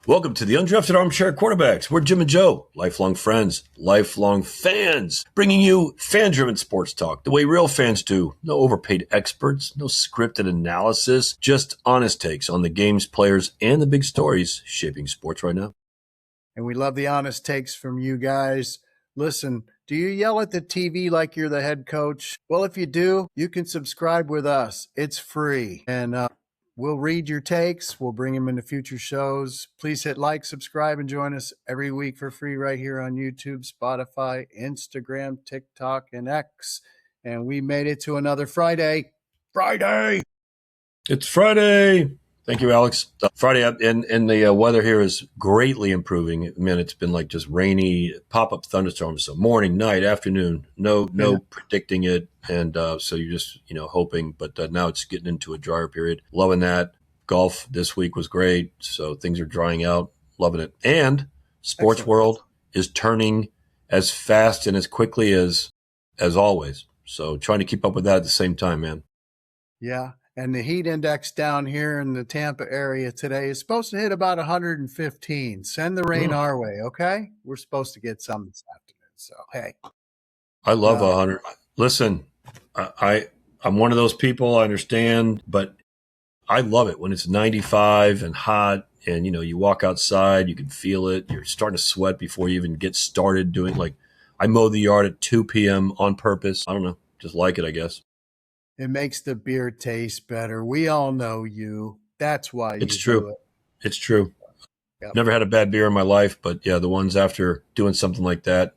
Welcome to the Undrafted Armchair Quarterbacks. We're Jim and Joe, lifelong friends, lifelong fans, bringing you fan-driven sports talk the way real fans do. No overpaid experts, no scripted analysis, just honest takes on the games, players, and the big stories shaping sports right now. And we love the honest takes from you guys. Listen, do you yell at the TV like you're the head coach? Well, if you do, you can subscribe with us. It's free. And we'll read your takes. We'll bring them into future shows. Please hit like, subscribe, and join us every week for free right here on YouTube, Spotify, Instagram, TikTok, and X. And we made it to another Friday. It's Friday. Thank you, Alex. Friday, and the weather here is greatly improving. Man, it's been like just rainy, pop-up thunderstorms. So morning, night, afternoon, no predicting it. And so you're just, hoping. But now it's getting into a drier period. Loving that. Golf this week was great. So things are drying out. Loving it. And sports world is turning as fast and as quickly as always. So trying to keep up with that at the same time, man. Yeah. And the heat index down here in the Tampa area today is supposed to hit about 115. Send the rain our way, okay? We're supposed to get some this afternoon. So, hey. I love 100. Listen, I'm one of those people, I understand, but I love it when it's 95 and hot and, you walk outside, you can feel it. You're starting to sweat before you even get started doing, I mow the yard at 2 p.m. on purpose. I don't know, just like it, I guess. It makes the beer taste better. We all know you. That's why you do it. It's true. Yep. Never had a bad beer in my life, but yeah, the ones after doing something like that,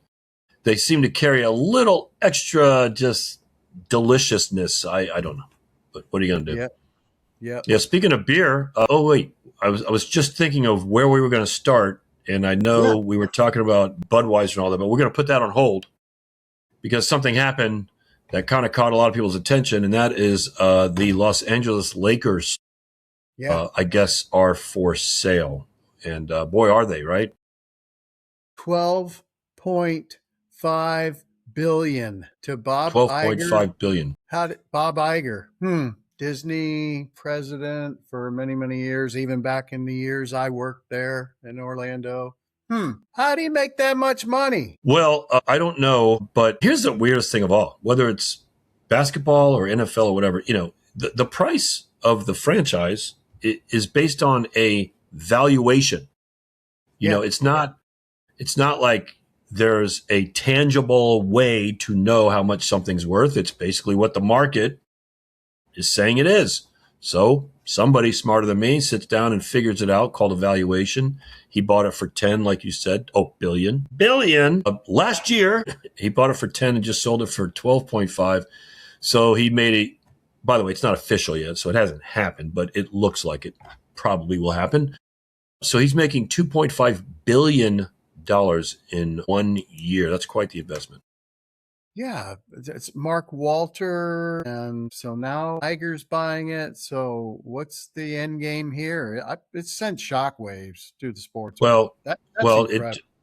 they seem to carry a little extra just deliciousness. I don't know, but what are you going to do? Yeah. Speaking of beer, I was just thinking of where we were going to start, and I know we were talking about Budweiser and all that, but we're going to put that on hold because something happened that kind of caught a lot of people's attention, and that is the Los Angeles Lakers, I guess, are for sale. And boy, are they, right? $12.5 billion to Bob Iger. $12.5 billion. How did Bob Iger, Disney president for many, many years, even back in the years I worked there in Orlando. How do you make that much money? Well, I don't know, but here's the weirdest thing of all. Whether it's basketball or NFL or whatever, the price of the franchise is based on a valuation. It's not like there's a tangible way to know how much something's worth. It's basically what the market is saying it is. So somebody smarter than me sits down and figures it out, called a valuation. He bought it for 10, like you said. Oh, billion. Last year, he bought it for 10 and just sold it for 12.5. So he made it. By the way, it's not official yet, so it hasn't happened, but it looks like it probably will happen. So he's making $2.5 billion in 1 year. That's quite the investment. Yeah, it's Mark Walter, and so now Iger's buying it. So what's the end game here? It sent shockwaves through the sports. Well,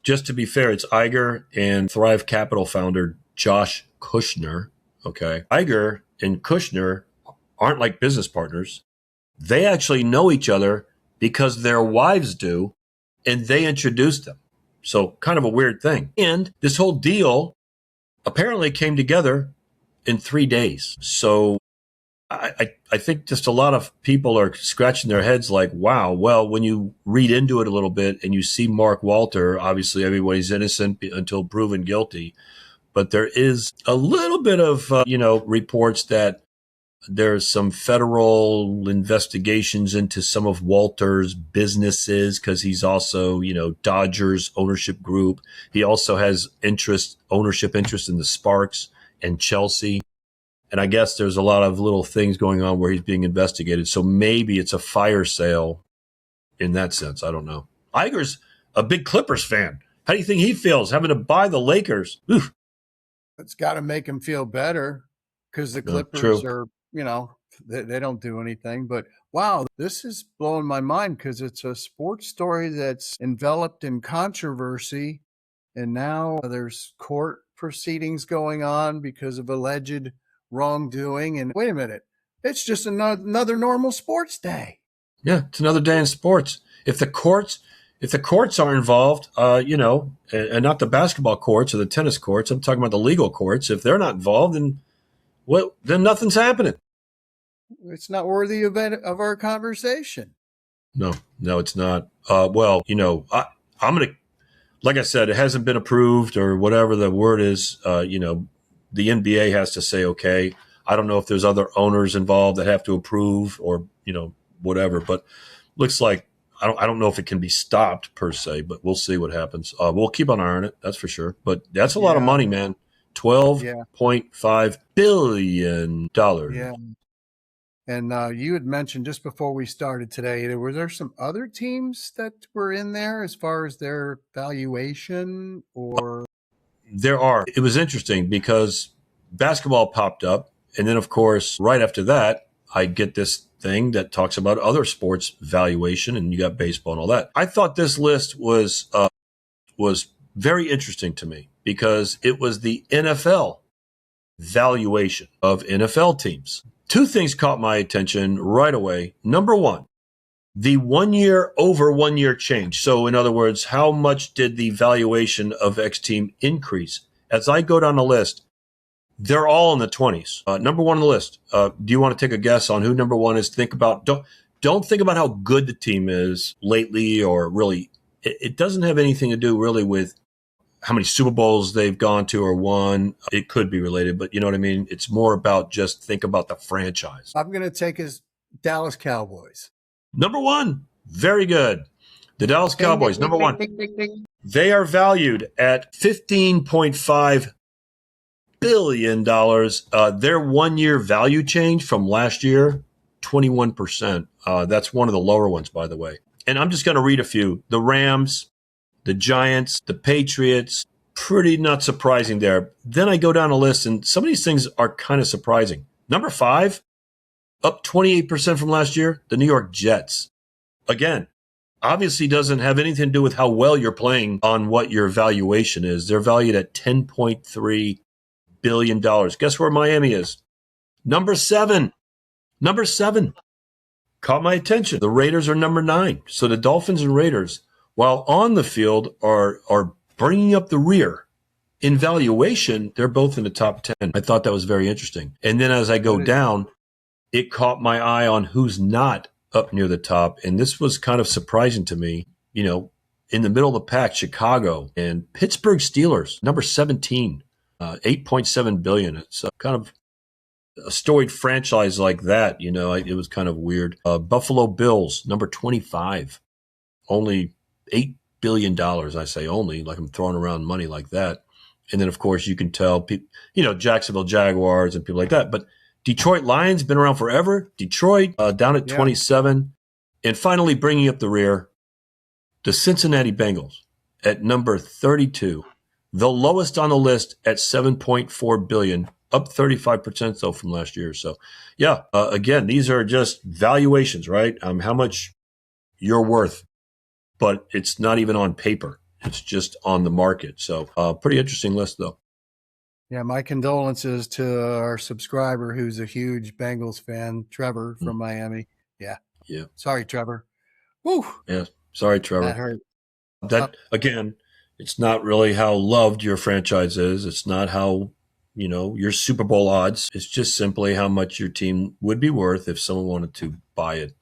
just to be fair, it's Iger and Thrive Capital founder Josh Kushner. Okay, Iger and Kushner aren't like business partners. They actually know each other because their wives do, and they introduced them. So kind of a weird thing. And this whole deal apparently came together in 3 days. So I think just a lot of people are scratching their heads like, wow, well, when you read into it a little bit and you see Mark Walter, obviously everybody's innocent until proven guilty. But there is a little bit of, reports that there's some federal investigations into some of Walter's businesses because he's also, Dodgers ownership group. He also has ownership interest in the Sparks and Chelsea. And I guess there's a lot of little things going on where he's being investigated. So maybe it's a fire sale in that sense. I don't know. Iger's a big Clippers fan. How do you think he feels having to buy the Lakers? Oof. It's got to make him feel better because the Clippers are, they don't do anything. But wow, this is blowing my mind because it's a sports story that's enveloped in controversy. And now there's court proceedings going on because of alleged wrongdoing. And wait a minute, it's just another normal sports day. Yeah, it's another day in sports. If the courts if the courts are involved, and not the basketball courts or the tennis courts, I'm talking about the legal courts. If they're not involved, then nothing's happening. It's not worthy of our conversation. No, it's not. I'm going to, like I said, it hasn't been approved or whatever the word is. The NBA has to say, okay. I don't know if there's other owners involved that have to approve or, whatever, but looks like I don't know if it can be stopped per se, but we'll see what happens. We'll keep an eye on it. That's for sure. But that's a lot of money, man. $12.5 billion. Yeah. And you had mentioned just before we started today, were there some other teams that were in there as far as their valuation or? There are. It was interesting because basketball popped up. And then, of course, right after that, I get this thing that talks about other sports valuation, and you got baseball and all that. I thought this list was very interesting to me because it was the NFL valuation of NFL teams. Two things caught my attention right away. Number one, the 1 year over 1 year change. So in other words, how much did the valuation of X team increase? As I go down the list, they're all in the 20s. Number one on the list. Do you want to take a guess on who number one is? Don't think about how good the team is lately or really. It doesn't have anything to do really with how many Super Bowls they've gone to or won. It could be related, but you know what I mean? It's more about just think about the franchise. I'm going to take his Dallas Cowboys. Number one. Very good. The Dallas Cowboys, number one. They are valued at $15.5 billion. Their 1 year value change from last year, 21%. That's one of the lower ones, by the way. And I'm just going to read a few. The Rams, the Giants, the Patriots, pretty not surprising there. Then I go down a list, and some of these things are kind of surprising. Number 5, up 28% from last year, the New York Jets. Again, obviously doesn't have anything to do with how well you're playing on what your valuation is. They're valued at $10.3 billion. Guess where Miami is? Number 7. Caught my attention. The Raiders are number 9. So the Dolphins and Raiders, while on the field, are bringing up the rear. In valuation, they're both in the top 10. I thought that was very interesting. And then as I go down, it caught my eye on who's not up near the top. And this was kind of surprising to me. In the middle of the pack, Chicago and Pittsburgh Steelers, number 17, $8.7 billion. It's kind of a storied franchise like that. It was kind of weird. Buffalo Bills, number 25, only $8 billion. I say only, like I'm throwing around money like that. And then, of course, you can tell people, Jacksonville Jaguars and people like that. But Detroit Lions, been around forever. Detroit, down at 27. And finally, bringing up the rear, the Cincinnati Bengals at number 32. The lowest on the list at $7.4 billion, up 35% though from last year. So, again, these are just valuations, right? How much you're worth, but it's not even on paper. It's just on the market. So, pretty interesting list though. Yeah, my condolences to our subscriber who's a huge Bengals fan, Trevor from Miami. Yeah. Sorry, Trevor. Woo. Yeah. Sorry, Trevor. That hurt. That again, it's not really how loved your franchise is. It's not how, your Super Bowl odds. It's just simply how much your team would be worth if someone wanted to buy it.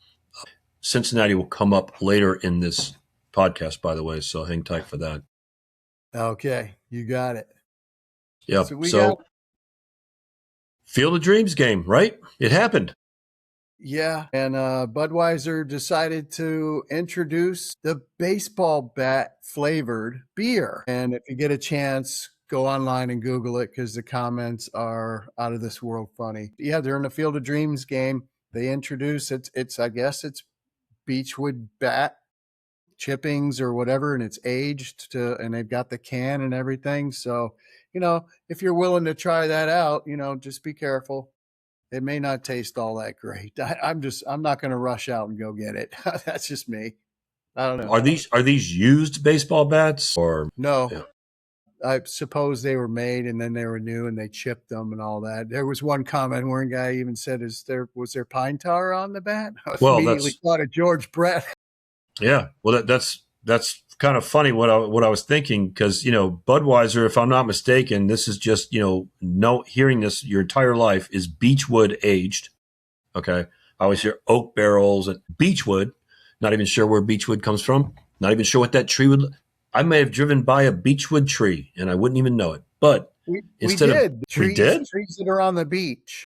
Cincinnati will come up later in this podcast, by the way, so hang tight for that. Okay, you got it. Yeah. So Field of Dreams game, right? It happened. Yeah. And Budweiser decided to introduce the baseball bat flavored beer. And if you get a chance, go online and Google it because the comments are out of this world funny. Yeah, they're in the Field of Dreams game. They introduce it's I guess it's Beechwood bat chippings or whatever, and it's aged and they've got the can and everything. So, if you're willing to try that out, just be careful. It may not taste all that great. I'm not going to rush out and go get it. That's just me. I don't know. Are these used baseball bats or no? Yeah. I suppose they were made and then they were new and they chipped them and all that. There was one comment where a guy even said, was there pine tar on the bat? I immediately thought of George Brett. Yeah. Well, that's that's kind of funny what I was thinking, because, Budweiser, if I'm not mistaken, this is just, hearing this your entire life, is Beechwood aged. Okay. I always hear oak barrels and Beechwood. Not even sure where Beechwood comes from. Not even sure what that tree would. I may have driven by a Beechwood tree and I wouldn't even know it. But we instead did. of Trees, we did, trees that are on the beach.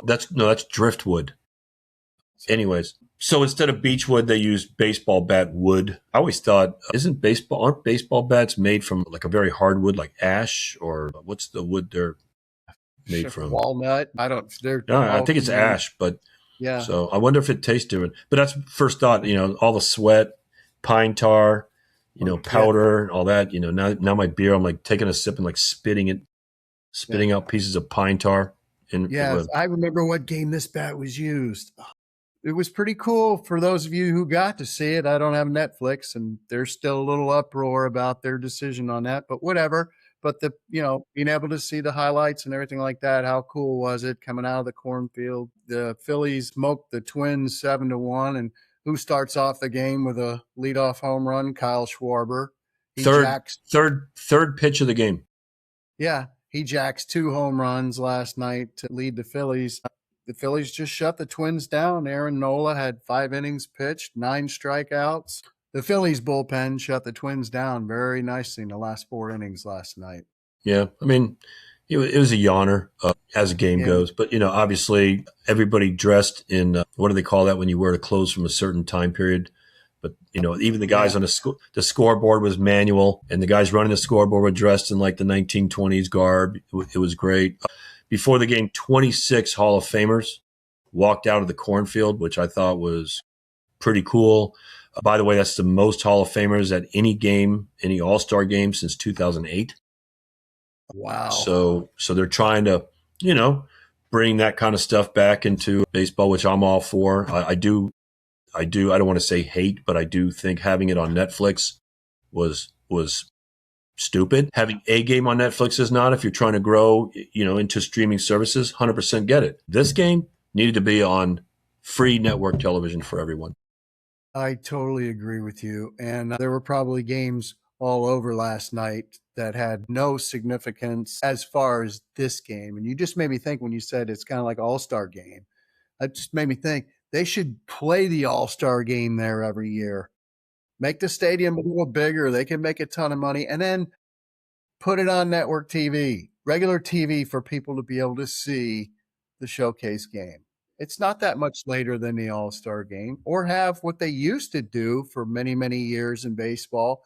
that's driftwood. Anyways, so instead of beechwood, they use baseball bat wood. I always thought, aren't baseball bats made from like a very hard wood, like ash, or what's the wood they're made from? Walnut. I think it's ash, but yeah. So I wonder if it tastes different. But that's first thought, all the sweat, pine tar, powder, all that. Now my beer, I'm like taking a sip and like spitting out pieces of pine tar. I remember what game this bat was used. It was pretty cool for those of you who got to see it. I don't have Netflix, and there's still a little uproar about their decision on that, but whatever. But being able to see the highlights and everything like that, how cool was it coming out of the cornfield? The Phillies smoked the Twins 7-1, and who starts off the game with a leadoff home run? Kyle Schwarber. Third pitch of the game. Yeah, he jacks 2 home runs last night to lead the Phillies. The Phillies just shut the Twins down. Aaron Nola had 5 innings pitched, 9 strikeouts. The Phillies bullpen shut the Twins down very nicely in the last 4 innings last night. Yeah, I mean, it was a yawner as a game goes. But, obviously everybody dressed in, what do they call that when you wear the clothes from a certain time period? But, even the guys on the scoreboard was manual, and the guys running the scoreboard were dressed in like the 1920s garb. It was great. Before the game, 26 Hall of Famers walked out of the cornfield, which I thought was pretty cool. By the way, that's the most Hall of Famers at any game, any All-Star game since 2008. Wow. So they're trying to, bring that kind of stuff back into baseball, which I'm all for. I don't want to say hate, but I do think having it on Netflix was stupid. Having a game on Netflix is not. If you're trying to grow, into streaming services, 100% get it. This game needed to be on free network television for everyone. I totally agree with you. And there were probably games all over last night that had no significance as far as this game. And you just made me think when you said it's kind of like All-Star game. It just made me think they should play the All-Star game there every year. Make the stadium a little bigger. They can make a ton of money. And then put it on network TV, regular TV, for people to be able to see the showcase game. It's not that much later than the All-Star game, or have what they used to do for many, many years in baseball.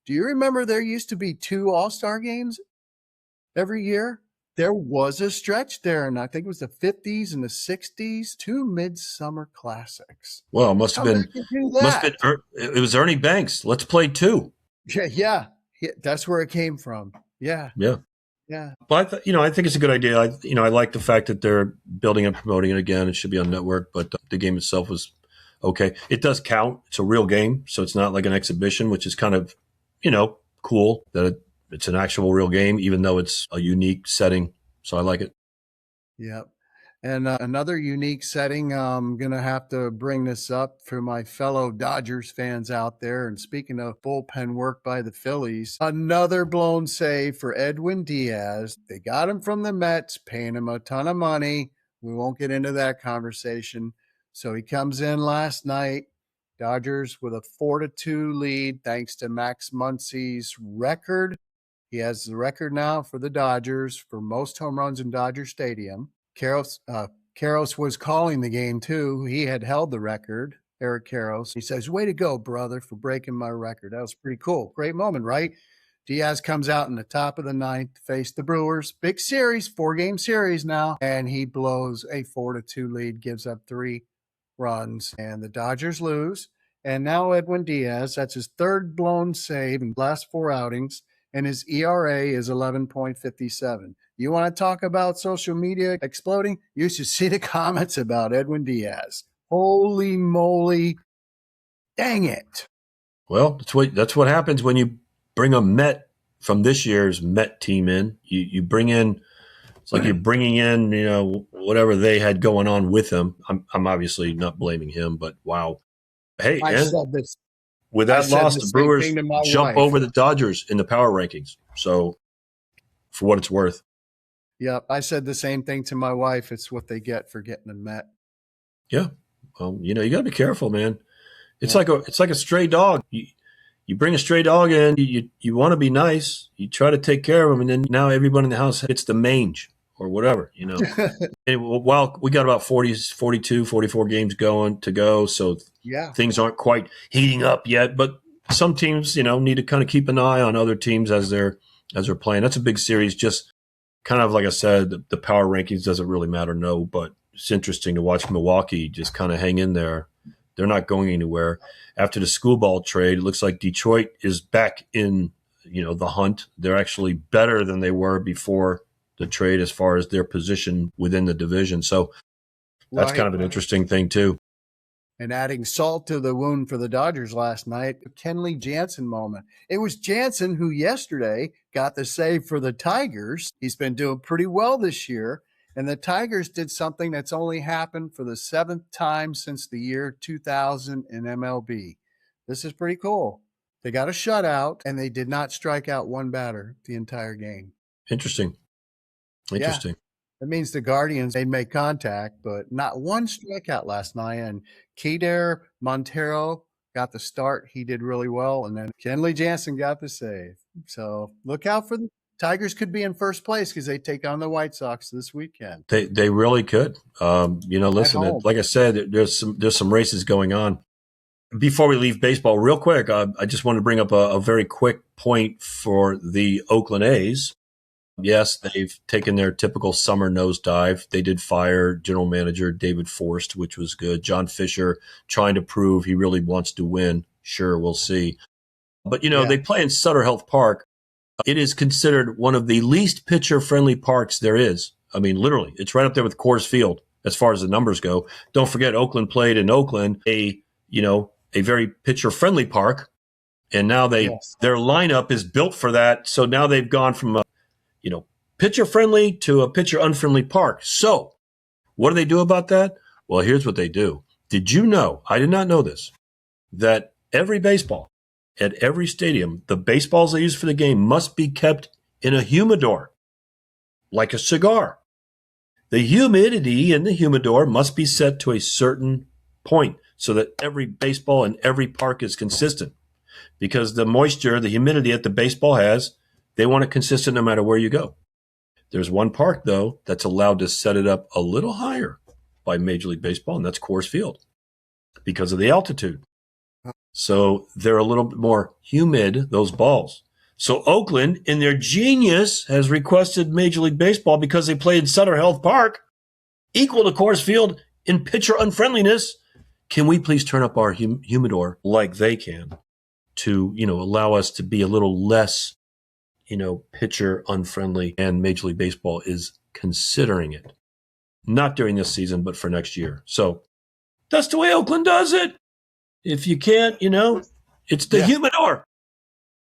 Do you remember there used to be 2 All-Star games every year? There was a stretch there, and I think it was the 50s and the 60s, 2 midsummer classics. Well, it must have been it was Ernie Banks. Let's play 2. Yeah, that's where it came from. Yeah. But I think it's a good idea. I like the fact that they're building and promoting it again. It should be on network, but the game itself was okay. It does count. It's a real game, so it's not like an exhibition, which is kind of, cool that it's an actual real game, even though it's a unique setting. So I like it. Yep. And another unique setting, I'm going to have to bring this up for my fellow Dodgers fans out there. And speaking of bullpen work by the Phillies, another blown save for Edwin Díaz. They got him from the Mets, paying him a ton of money. We won't get into that conversation. So he comes in last night, Dodgers with a 4-2 lead, thanks to Max Muncy's record. He has the record now for the Dodgers for most home runs in Dodger Stadium. Karros was calling the game too. He had held the record, Eric Karros. He says, "Way to go, brother, for breaking my record." That was pretty cool. Great moment, right? Diaz comes out in the top of the 9th to face the Brewers. Big series, 4-game series now. And he blows a 4-2 lead, gives up 3 runs. And the Dodgers lose. And now Edwin Díaz, that's his 3rd blown save in the last 4 outings. And his ERA is 11.57. You want to talk about social media exploding? You should see the comments about Edwin Díaz. Holy moly. Dang it. Well, that's what happens when you bring a Met from this year's Met team in. You bring in, it's like you're bringing in, whatever they had going on with him. I'm obviously not blaming him, but wow. Hey, I said this. with that loss, the Brewers jump over the Dodgers in the power rankings. So, for what it's worth. Yep, I said the same thing to my wife. It's what they get for getting a Met. Yeah, well, you got to be careful, man. It's like a stray dog. You bring a stray dog in. You want to be nice. You try to take care of him, and then now everyone in the house gets the mange or whatever. And while we got about 42, 44 games to go, so things aren't quite heating up yet. But some teams, need to kind of keep an eye on other teams as they're playing. That's a big series. Just kind of like I said, the power rankings doesn't really matter, no, but it's interesting to watch Milwaukee just kind of hang in there. They're not going anywhere. After the school ball trade, it looks like Detroit is back in, the hunt. They're actually better than they were before the trade as far as their position within the division. So that's kind of an interesting thing too. And adding salt to the wound for the Dodgers last night, a Kenley Jansen moment. It was Jansen who yesterday got the save for the Tigers. He's been doing pretty well this year. And the Tigers did something that's only happened for the 7th time since the year 2000 in MLB. This is pretty cool. They got a shutout, and they did not strike out one batter the entire game. Interesting. Yeah. That means the Guardians, they make contact, but not one strikeout last night. And Keder Montero got the start. He did really well. And then Kenley Jansen got the save. So look out for the Tigers. Could be in first place because they take on the White Sox this weekend. They really could. Listen, like I said, there's some races going on. Before we leave baseball, real quick, I just want to bring up a very quick point for the Oakland A's. Yes, they've taken their typical summer nosedive. They did fire general manager David Forst, which was good. John Fisher trying to prove he really wants to win. Sure, we'll see. But, they play in Sutter Health Park. It is considered one of the least pitcher-friendly parks there is. I mean, literally, it's right up there with Coors Field as far as the numbers go. Don't forget, Oakland played in Oakland, a very pitcher-friendly park, and now their lineup is built for that. So now they've gone from a pitcher-friendly to a pitcher-unfriendly park. So what do they do about that? Well, here's what they do. Did you know, I did not know this, that every baseball at every stadium, the baseballs they use for the game must be kept in a humidor, like a cigar. The humidity in the humidor must be set to a certain point so that every baseball in every park is consistent. Because the moisture, the humidity that the baseball has, they want it consistent no matter where you go. There's one park, though, that's allowed to set it up a little higher by Major League Baseball, and that's Coors Field because of the altitude. So they're a little bit more humid, those balls. So Oakland, in their genius, has requested Major League Baseball, because they play in Sutter Health Park, equal to Coors Field in pitcher unfriendliness. Can we please turn up our humidor like they can to, allow us to be a little less pitcher unfriendly, and Major League Baseball is considering it. Not during this season, but for next year. So that's the way Oakland does it. If you can't, it's the humidor.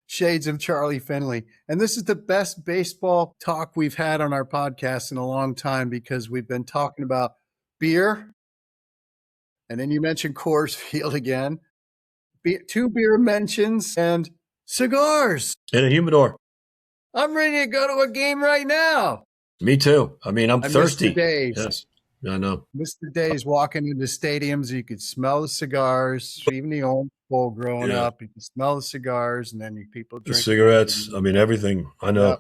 Shades of Charlie Finley. And this is the best baseball talk we've had on our podcast in a long time, because we've been talking about beer. And then you mentioned Coors Field again. 2 beer mentions and cigars. In a humidor. I'm ready to go to a game right now. Me too. I mean, I'm thirsty. Miss the days. Yes, I know. Miss the days walking into stadiums. You could smell the cigars. Even the old bowl growing up, you can smell the cigars, and then people drink the cigarettes. I mean, everything. I know.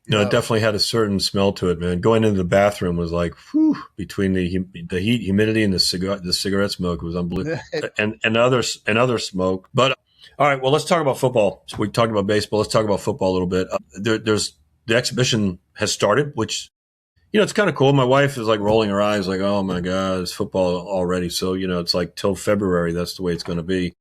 It definitely had a certain smell to it, man. Going into the bathroom was like, whew, between the heat, humidity, and the cigarette smoke was unbelievable, and other smoke. But all right, well, let's talk about football. So we talked about baseball. Let's talk about football a little bit. There's the exhibition has started, which, it's kind of cool. My wife is like rolling her eyes like, oh my God, it's football already. So, it's like till February, that's the way it's going to be.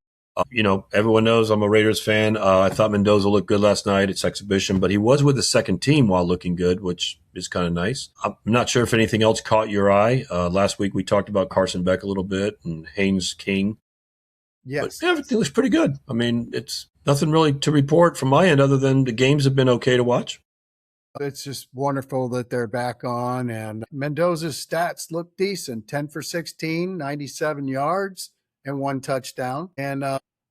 Everyone knows I'm a Raiders fan. I thought Mendoza looked good last night. It's exhibition, but he was with the second team while looking good, which is kind of nice. I'm not sure if anything else caught your eye. Last week we talked about Carson Beck a little bit and Haynes King. Yes. But everything looks pretty good. I mean, it's nothing really to report from my end other than the games have been okay to watch. It's just wonderful that they're back on. And Mendoza's stats look decent. 10 for 16, 97 yards, and 1 touchdown. And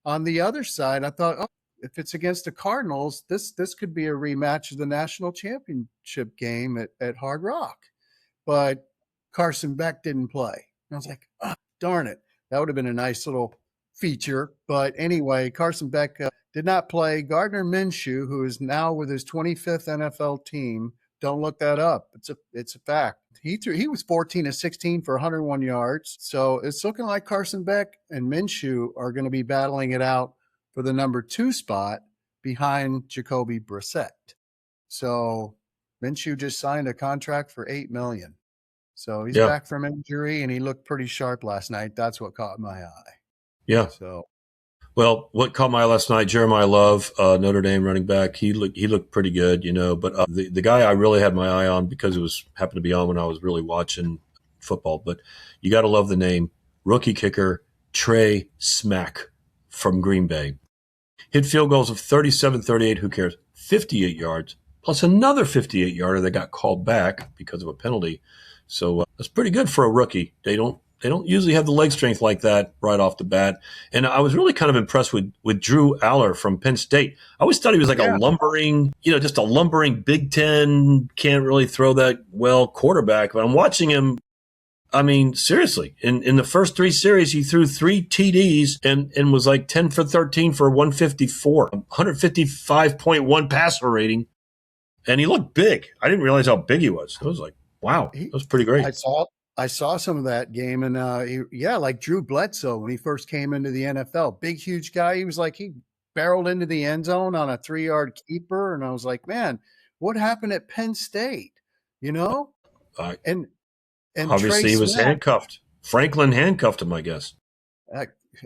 on the other side, I thought, oh, if it's against the Cardinals, this could be a rematch of the national championship game at Hard Rock. But Carson Beck didn't play. And I was like, oh, darn it. That would have been a nice little feature. But anyway, Carson Beck did not play. Gardner Minshew, who is now with his 25th NFL team, don't look that up. It's a fact. He was 14 of 16 for 101 yards. So it's looking like Carson Beck and Minshew are going to be battling it out for the number 2 spot behind Jacoby Brissett. So Minshew just signed a contract for $8 million. So he's back from injury, and he looked pretty sharp last night. That's what caught my eye. Yeah. So, well, what caught my eye last night, Jeremiah Love, Notre Dame running back, he looked pretty good, But the guy I really had my eye on, because it happened to be on when I was really watching football. But you got to love the name, rookie kicker Trey Smack from Green Bay. Hit field goals of 37-38. Who cares? 58 yards plus another 58-yarder that got called back because of a penalty. So that's pretty good for a rookie. They don't usually have the leg strength like that right off the bat. And I was really kind of impressed with Drew Aller from Penn State. I always thought he was like a lumbering, just a lumbering Big Ten, can't really throw that well quarterback. But I'm watching him. I mean, seriously, in the first 3 series, he threw 3 TDs and was like 10 for 13 for 154, 155.1 passer rating. And he looked big. I didn't realize how big he was. I was like, wow, that was pretty great. I saw some of that game, and like Drew Bledsoe when he first came into the NFL, big, huge guy. He was like, he barreled into the end zone on a 3-yard keeper, and I was like, man, what happened at Penn State? And obviously he was handcuffed. Franklin handcuffed him, I guess.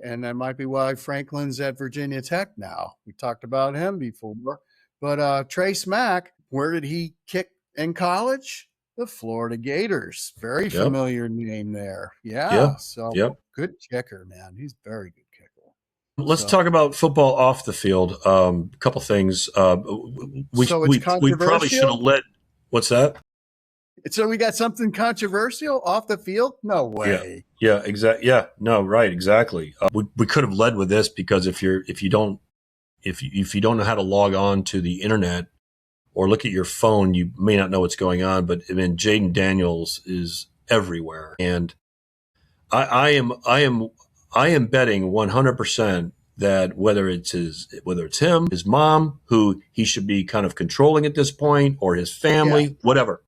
And that might be why Franklin's at Virginia Tech now. We talked about him before, but Trey Smack, where did he kick in college? The Florida Gators. Very familiar name there. Yeah. So good kicker, man. He's a very good kicker. Let's talk about football off the field. A couple things. We probably should have let – what's that? So we got something controversial off the field? No way. Yeah, exactly. Yeah, no, right, exactly. We could have led with this, because if you don't know how to log on to the internet or look at your phone, you may not know what's going on. But I mean, Jayden Daniels is everywhere, and I am betting 100% that whether it's him, his mom, who he should be kind of controlling at this point, or his family, whatever.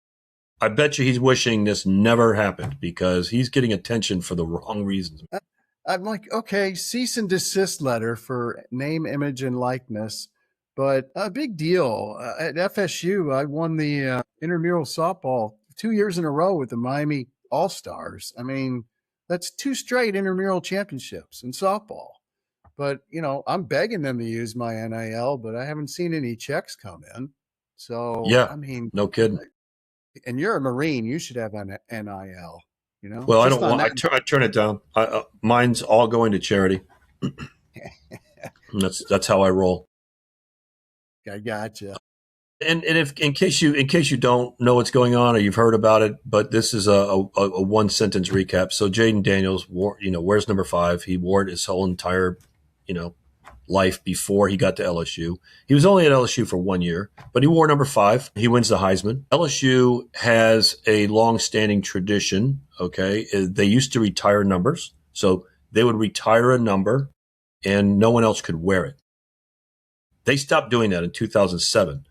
I bet you he's wishing this never happened, because he's getting attention for the wrong reasons. I'm like, okay, cease and desist letter for name, image, and likeness. But a big deal. At FSU, I won the intramural softball 2 years in a row with the Miami All-Stars. I mean, that's 2 straight intramural championships in softball. But, I'm begging them to use my NIL, but I haven't seen any checks come in. So, I mean, no kidding. And you're a Marine. You should have an NIL, Well, I don't want – I turn it down. Mine's all going to charity. That's how I roll. I gotcha. And if in case you don't know what's going on, or you've heard about it, but this is a one sentence recap. So Jayden Daniels wears number 5. He wore it his whole entire life before he got to LSU. He was only at LSU for 1 year, but he wore number 5. He wins the Heisman. LSU has a long-standing tradition. Okay, they used to retire numbers, so they would retire a number, and no one else could wear it. They stopped doing that in 2007.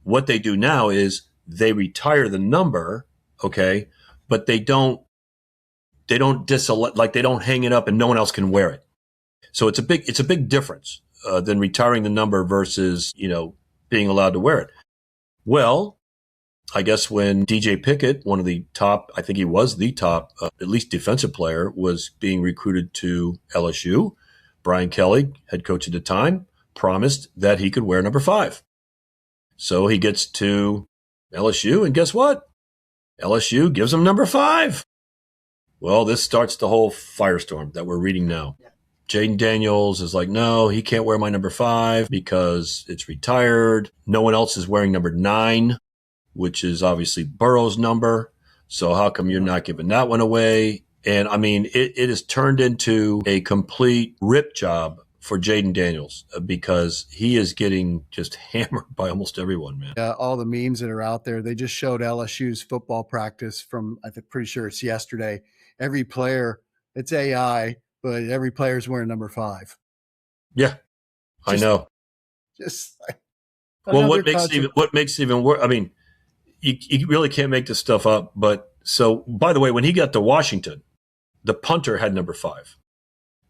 What they do now is they retire the number, okay, but they don't they don't hang it up and no one else can wear it. So it's a big difference than retiring the number versus being allowed to wear it. Well, I guess when DJ Pickett, one of the top, I think he was the top, at least defensive player, was being recruited to LSU, Brian Kelly, head coach at the time, promised that he could wear number 5. So he gets to LSU, and guess what? LSU gives him number 5. Well, this starts the whole firestorm that we're reading now. Jayden Daniels is like, no, he can't wear my number 5 because it's retired. No one else is wearing number 9, which is obviously Burrow's number. So how come you're not giving that one away? And I mean, it has turned into a complete rip job for Jayden Daniels because he is getting just hammered by almost everyone, man. Yeah, all the memes that are out there. They just showed LSU's football practice from, I think, pretty sure it's yesterday. Every player, it's AI, but every player's wearing number 5. Yeah, I know. Just like well, what makes it even worse? I mean, you really can't make this stuff up. But so, by the way, when he got to Washington, the punter had number 5.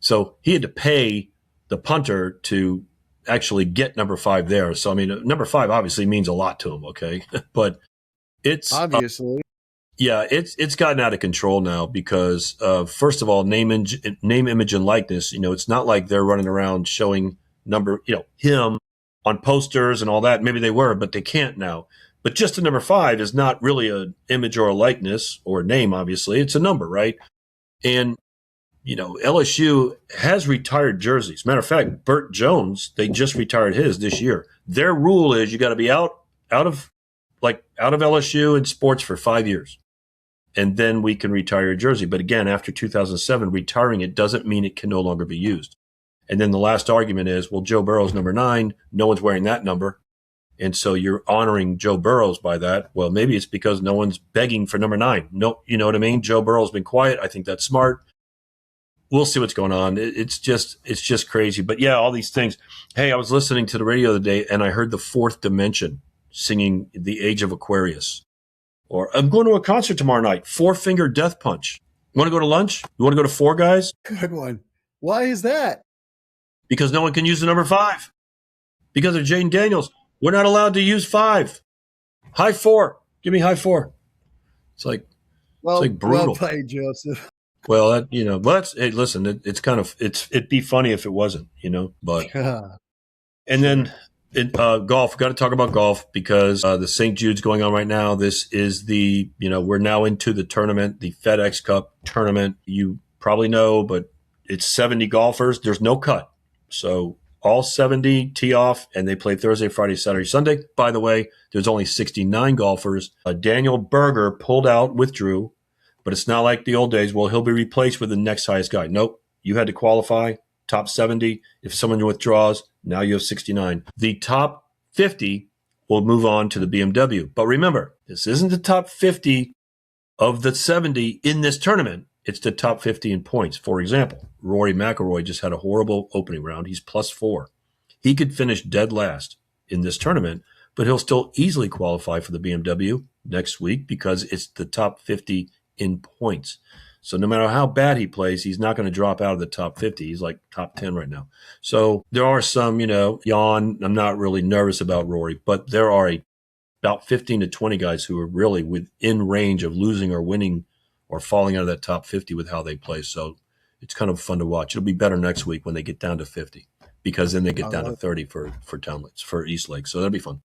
So he had to pay the punter to actually get number 5 there. So, I mean, number 5 obviously means a lot to him, okay? But it's obviously. It's gotten out of control now because, first of all, name, image, and likeness. It's not like they're running around showing him on posters and all that. Maybe they were, but they can't now. But just a number 5 is not really an image or a likeness or a name, obviously. It's a number, right? And, LSU has retired jerseys. Matter of fact, Burt Jones, they just retired his this year. Their rule is you got to be out of LSU in sports for 5 years. And then we can retire your jersey. But again, after 2007, retiring it doesn't mean it can no longer be used. And then the last argument is, well, Joe Burrow's number 9. No one's wearing that number. And so you're honoring Joe Burrow's by that. Well, maybe it's because no one's begging for number 9. No, you know what I mean? Joe Burrow's been quiet. I think that's smart. We'll see what's going on. It's just crazy. But yeah, all these things. Hey, I was listening to the radio the other day and I heard the Fourth Dimension singing The Age of Aquarius. Or I'm going to a concert tomorrow night. 4-Finger Death Punch. You want to go to lunch? You want to go to Four Guys? Good one. Why is that? Because no one can use the number 5. Because of Jayden Daniels. We're not allowed to use 5. High 4. Give me high 4. It's like brutal. Well played, Joseph. Well, hey, listen, it'd be funny if it wasn't, but, and then golf, got to talk about golf because the St. Jude's going on right now. This is we're now into the tournament, the FedEx Cup tournament. You probably know, but it's 70 golfers. There's no cut. So all 70 tee off and they play Thursday, Friday, Saturday, Sunday. By the way, there's only 69 golfers. Daniel Berger withdrew, but it's not like the old days. Well, he'll be replaced with the next highest guy. Nope. You had to qualify. Top 70. If someone withdraws, now you have 69. The top 50 will move on to the BMW. But remember, this isn't the top 50 of the 70 in this tournament. It's the top 50 in points. For example, Rory McIlroy just had a horrible opening round. He's +4. He could finish dead last in this tournament, but he'll still easily qualify for the BMW next week because it's the top 50 in points. So no matter how bad he plays, he's not going to drop out of the top 50. He's like top 10 right now. So there are some, yawn. I'm not really nervous about Rory, but there are about 15 to 20 guys who are really within range of losing or winning or falling out of that top 50 with how they play. So it's kind of fun to watch. It'll be better next week when they get down to 50 because then they get down to 30 for Townlets, for East Lake. So that'll be fun.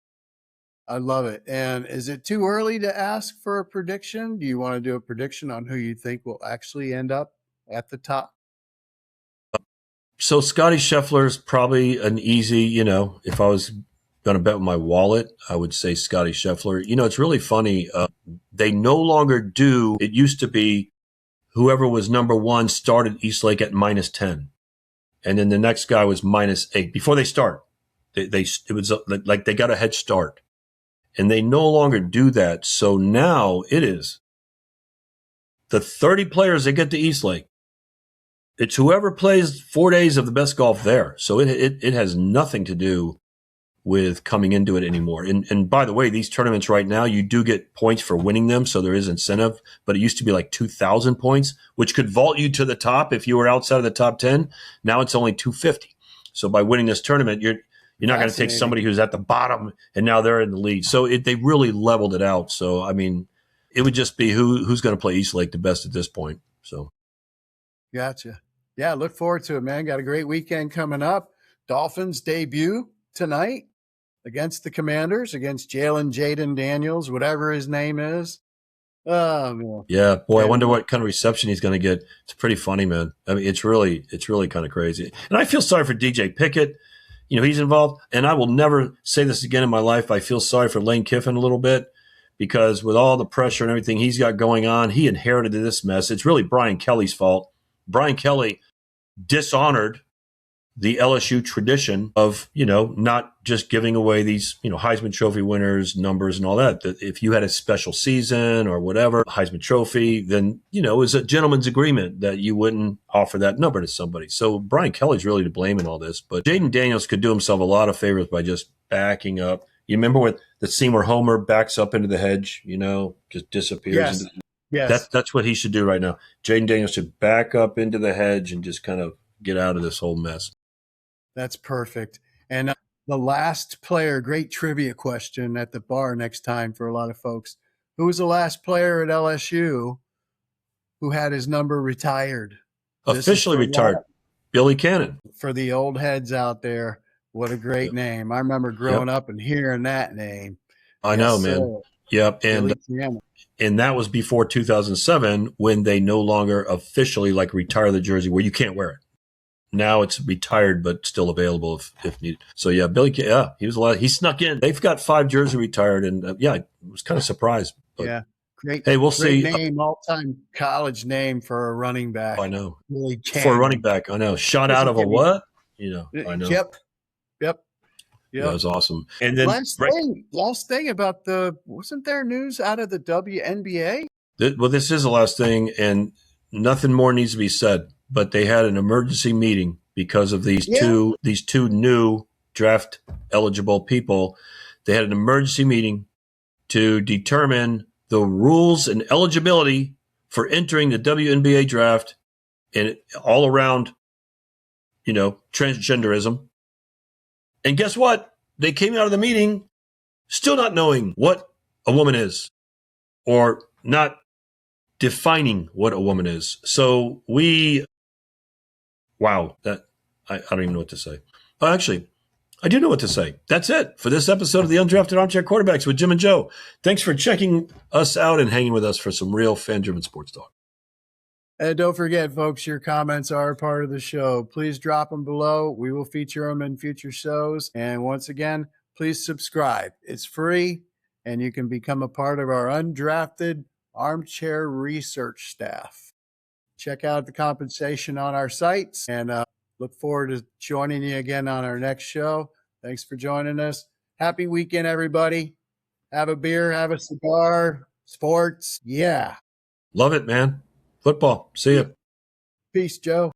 I love it. And is it too early to ask for a prediction? Do you want to do a prediction on who you think will actually end up at the top? So Scotty Scheffler is probably an easy, if I was going to bet with my wallet, I would say Scotty Scheffler. It's really funny. They no longer do, it used to be whoever was number 1 started East Lake at -10. And then the next guy was -8 before they start. It was like they got a head start. And they no longer do that. So now it is the 30 players that get to East Lake. It's whoever plays 4 days of the best golf there. So it has nothing to do with coming into it anymore. And by the way, these tournaments right now, you do get points for winning them. So there is incentive, but it used to be like 2,000 points, which could vault you to the top if you were outside of the top 10. Now it's only 250. So by winning this tournament, you're not going to take somebody who's at the bottom and now they're in the lead. So they really leveled it out. So, I mean, it would just be who's going to play East Lake the best at this point. So, gotcha. Yeah, look forward to it, man. Got a great weekend coming up. Dolphins debut tonight against the Commanders, against Jayden Daniels, whatever his name is. Oh, man. Yeah, boy, I wonder what kind of reception he's going to get. It's pretty funny, man. I mean, it's really kind of crazy. And I feel sorry for DJ Pickett. He's involved. And I will never say this again in my life. I feel sorry for Lane Kiffin a little bit because with all the pressure and everything he's got going on, he inherited this mess. It's really Brian Kelly's fault. Brian Kelly dishonored the LSU tradition of, not just giving away these, Heisman Trophy winners, numbers and all that. That if you had a special season or whatever, Heisman Trophy, then, it was a gentleman's agreement that you wouldn't offer that number to somebody. So Brian Kelly's really to blame in all this. But Jayden Daniels could do himself a lot of favors by just backing up. You remember when the scene where Homer backs up into the hedge, just disappears? Yes. Yes. That's what he should do right now. Jayden Daniels should back up into the hedge and just kind of get out of this whole mess. That's perfect. And the last player, great trivia question at the bar next time for a lot of folks. Who was the last player at LSU who had his number retired? Officially retired. Billy Cannon. For the old heads out there, what a great name. I remember growing up and hearing that name. I know, man. Sir. Yep. And that was before 2007 when they no longer officially retire the jersey where you can't wear it. Now it's retired, but still available if needed. So Billy, he was he snuck in. They've got 5 jersey retired, and I was kind of surprised. But, great. Hey, we'll great see. Name, all-time college name for a running back. I know. Really for a running back, I know. Shot out of a what? I know. Yep. That was awesome. And then last thing about wasn't there news out of the WNBA? This is the last thing, and nothing more needs to be said. But they had an emergency meeting because of these two new draft eligible people. They had an emergency meeting to determine the rules and eligibility for entering the WNBA draft and all around, transgenderism. And guess what? They came out of the meeting still not knowing what a woman is or not defining what a woman is. So that I don't even know what to say. Oh, actually, I do know what to say. That's it for this episode of the Undrafted Armchair Quarterbacks with Jim and Joe. Thanks for checking us out and hanging with us for some real fan-driven sports talk. And don't forget, folks, your comments are a part of the show. Please drop them below. We will feature them in future shows. And once again, please subscribe. It's free, and you can become a part of our undrafted armchair research staff. Check out the compensation on our sites, and look forward to joining you again on our next show. Thanks for joining us. Happy weekend, everybody. Have a beer, have a cigar, sports. Yeah. Love it, man. Football. See ya. Peace, Joe.